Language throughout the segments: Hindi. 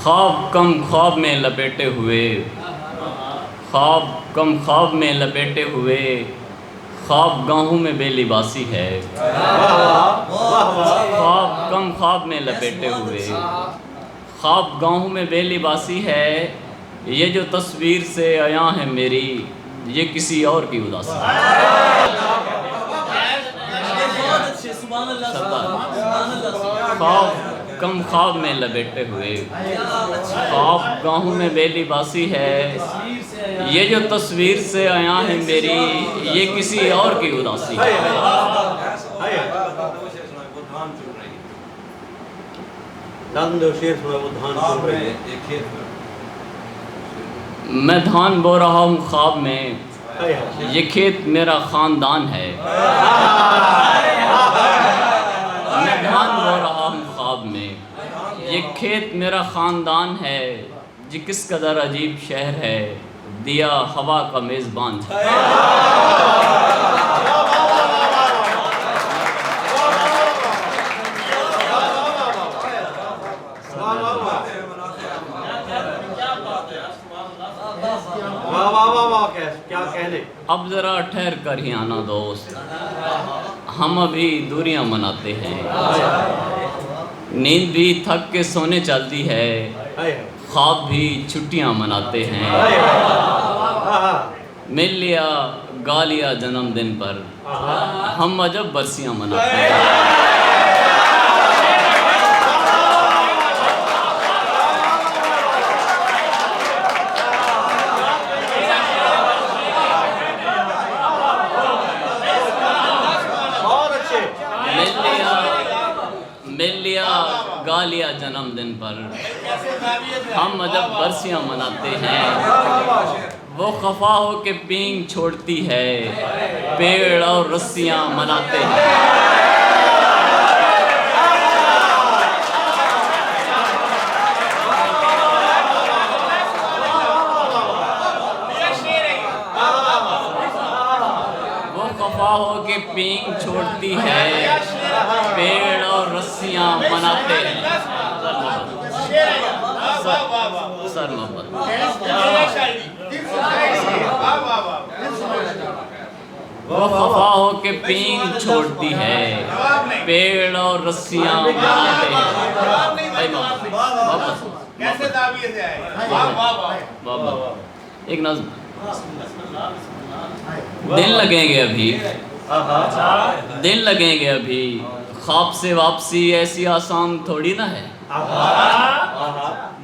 ख्वाब कम ख्वाब में लपेटे हुए, ख्वाब कम ख्वाब में लपेटे हुए, ख्वाब गाहों में बेलिबासी है। ख्वाब कम ख्वाब में लपेटे हुए, ख्वाब गाहों में बेलिबासी है। ये जो तस्वीर से आया है मेरी, ये किसी और की उदासी है। ख्वाब कम ख्वाब में लपेटे हुए, ख्वाब गाहों में बेलिबासी है। ये जो तस्वीर से आया है मेरी, ये किसी और की उदासी है। मैं धान बो रहा हूँ ख्वाब में, ये खेत मेरा खानदान है। मैं धान बो रहा हूँ ख्वाब में, ये खेत मेरा खानदान है। जी किस कदर अजीब शहर है, दिया हवा का मेज़बान है। क्या कहने। अब ज़रा ठहर कर ही आना दोस्त, हम अभी दूरियां मनाते हैं। नींद भी थक के सोने चलती है, ख्वाब भी छुट्टियां मनाते हैं। मिल लिया गा लिया जन्मदिन पर, हम अजब बरसियां मनाते हैं। मिल लिया गा लिया जन्मदिन पर, हम अजब बरसियां मनाते हैं। वो खफा हो के पींग छोड़ती है, पेड़ और रस्सियां मनाते हैं। वो खफा हो के पींग छोड़ती है, पेड़ और रस्सियां मनाते हैं। सर मोहब्बत वो खफा हो के पींग छोड़ती है, पेड़ और रस्सियां मनाते हैं। एक नज़्म। दिन लगेंगे अभी, दिन लगेंगे अभी, ख्वाब से वापसी ऐसी आसान थोड़ी ना है।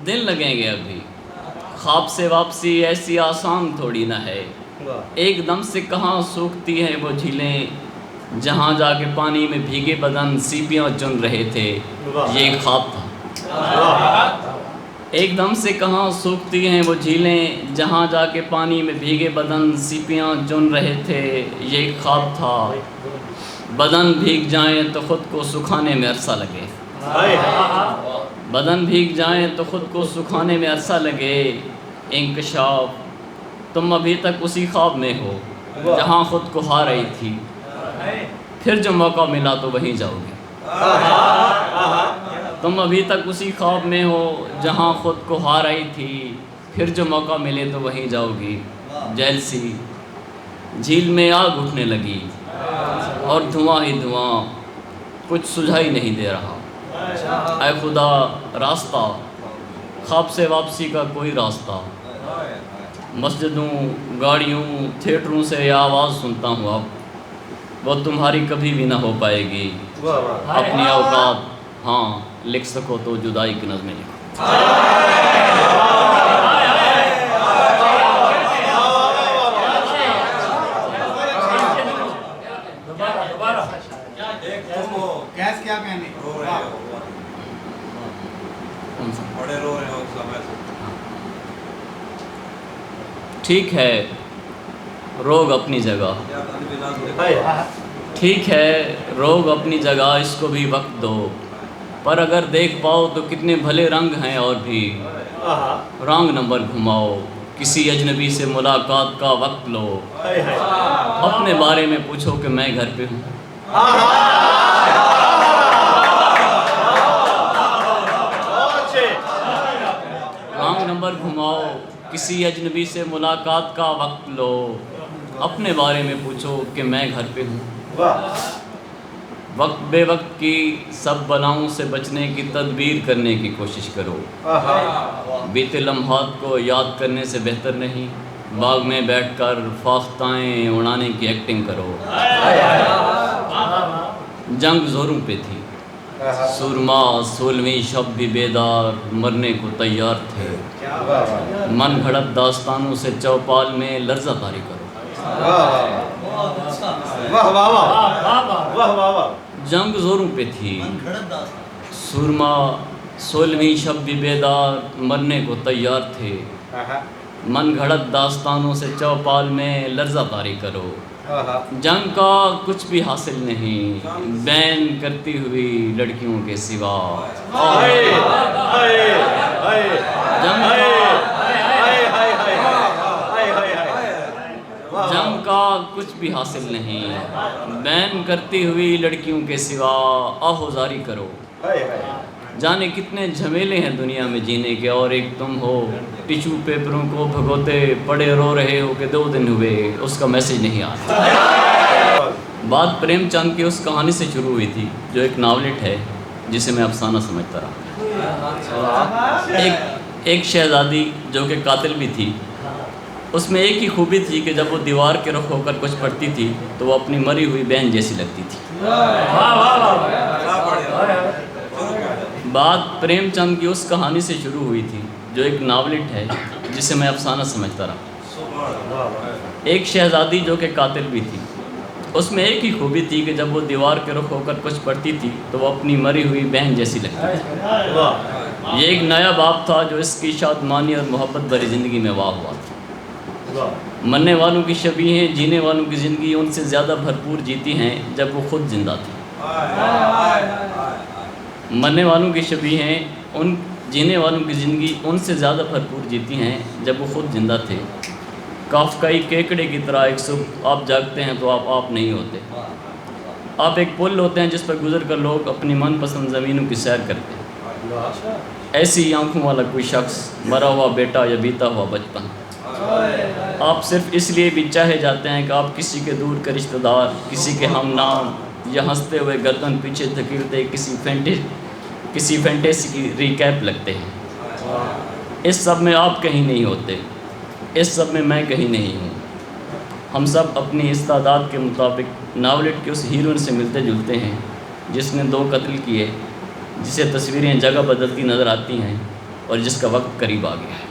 दिन लगेंगे अभी, ख्वाब से वापसी ऐसी आसान थोड़ी ना है। एकदम से कहाँ सूखती हैं वो झीलें, जहाँ जाके पानी में भीगे बदन सीपियाँ चुन रहे थे, ये एक ख्वाब था। एकदम से कहाँ सूखती हैं वो झीलें, जहाँ जाके पानी में भीगे बदन सीपियाँ चुन रहे थे, ये एक ख्वाब था। बदन भीग जाएं तो ख़ुद को सुखाने में अरसा लगे, बदन भीग जाएं तो ख़ुद को सुखाने में अरसा लगे। इंकशाफ तुम अभी तक उसी ख्वाब में हो, जहाँ ख़ुद को हार रही थी। फिर जो मौका मिला तो वहीं जाओगे। तुम अभी तक उसी ख्वाब में हो, जहाँ ख़ुद को हार आई थी। फिर जो मौका मिले तो वहीं जाओगी। जैसी झील में आग उठने लगी और धुआं ही धुआं, कुछ सुझाई नहीं दे रहा। ऐ खुदा रास्ता, ख्वाब से वापसी का कोई रास्ता। मस्जिदों गाड़ियों थिएटरों से यह आवाज़ सुनता हूँ अब, वो तुम्हारी कभी भी ना हो पाएगी। अपनी औकात हाँ लिख सको तो जुदाई की नज़में लिखो। क्या कहने। ठीक है रोग अपनी जगह, ठीक है रोग अपनी जगह, इसको भी वक्त दो। पर अगर देख पाओ तो कितने भले रंग हैं और भी। रंग नंबर घुमाओ, किसी अजनबी से मुलाकात का वक्त लो। अपने बारे में पूछो कि मैं घर पे हूँ। नंबर घुमाओ, किसी अजनबी से मुलाकात का वक्त लो, अपने बारे में पूछो कि मैं घर पे हूँ। वक्त बेवक्त की सब बलाओं से बचने की तदबीर करने की कोशिश करो। बीते लम्हात को याद करने से बेहतर नहीं बाग में बैठकर फाख्ताएँ उड़ाने की एक्टिंग करो। जंग जोरों पे थी, सुरमा 16वीं शब भी बेदार मरने को तैयार थे। मन घड़त दास्तानों से चौपाल में लर्जा तारी करो। जंग जोरों पे थी, सुरमा 16वीं शब भी बेदार मरने को तैयार थे। मन घड़त दास्तानों से चौपाल में लर्जा तारी करो। जंग का कुछ भी हासिल नहीं बैन करती हुई लड़कियों के सिवा। जंग का कुछ भी हासिल नहीं बैन करती हुई लड़कियों के सिवा। आहोजारी करो। जाने कितने झमेले हैं दुनिया में जीने के, और एक तुम हो टिश्यू पेपरों को भगोते पड़े रो रहे हो कि 2 दिन हुए उसका मैसेज नहीं आ रहा। बात प्रेमचंद की उस कहानी से शुरू हुई थी जो एक नावलेट है जिसे मैं अफसाना समझता रहा। एक शहजादी जो कि कातिल भी थी, उसमें एक ही खूबी थी कि जब वो दीवार के रुख होकर कुछ पढ़ती थी तो वो अपनी मरी हुई बहन जैसी लगती थी। बात प्रेमचंद की उस कहानी से शुरू हुई थी जो एक नावलेट है जिसे मैं अफसाना समझता रहा। एक शहजादी जो कि कातिल भी थी, उसमें एक ही खूबी थी कि जब वो दीवार के रुख होकर कुछ पढ़ती थी तो वो अपनी मरी हुई बहन जैसी लगती थी। ये एक नया बाप था जो इसकी शादमानी और मोहब्बत भरी ज़िंदगी में वाह हुआ था। मरने वालों की शबीहें जीने वालों की ज़िंदगी उनसे ज़्यादा भरपूर जीती हैं जब वो खुद ज़िंदा थी। मरने वालों की शबीहें उन जीने वालों की ज़िंदगी उनसे ज़्यादा भरपूर जीती हैं जब वो खुद ज़िंदा थे। काफकाई केकड़े की तरह एक सुबह आप जागते हैं तो आप नहीं होते। आप एक पुल होते हैं जिस पर गुजर कर लोग अपनी मनपसंद ज़मीनों की सैर करते हैं। ऐसी आंखों वाला कोई शख्स, मरा हुआ बेटा या बीता हुआ बचपन। आप सिर्फ इसलिए भी चाहे जाते हैं कि आप किसी के दूर के रिश्तेदार, किसी के हम नाम, या हंसते हुए गर्दन पीछे धकेलते किसी फैंटेसी की रिकैप लगते हैं। इस सब में आप कहीं नहीं होते, इस सब में मैं कहीं नहीं हूँ। हम सब अपनी इस्तादाद के मुताबिक नावलेट के उस हीरोइन से मिलते जुलते हैं जिसने 2 कत्ल किए, जिसे तस्वीरें जगह बदलती नज़र आती हैं और जिसका वक्त करीब आ गया है।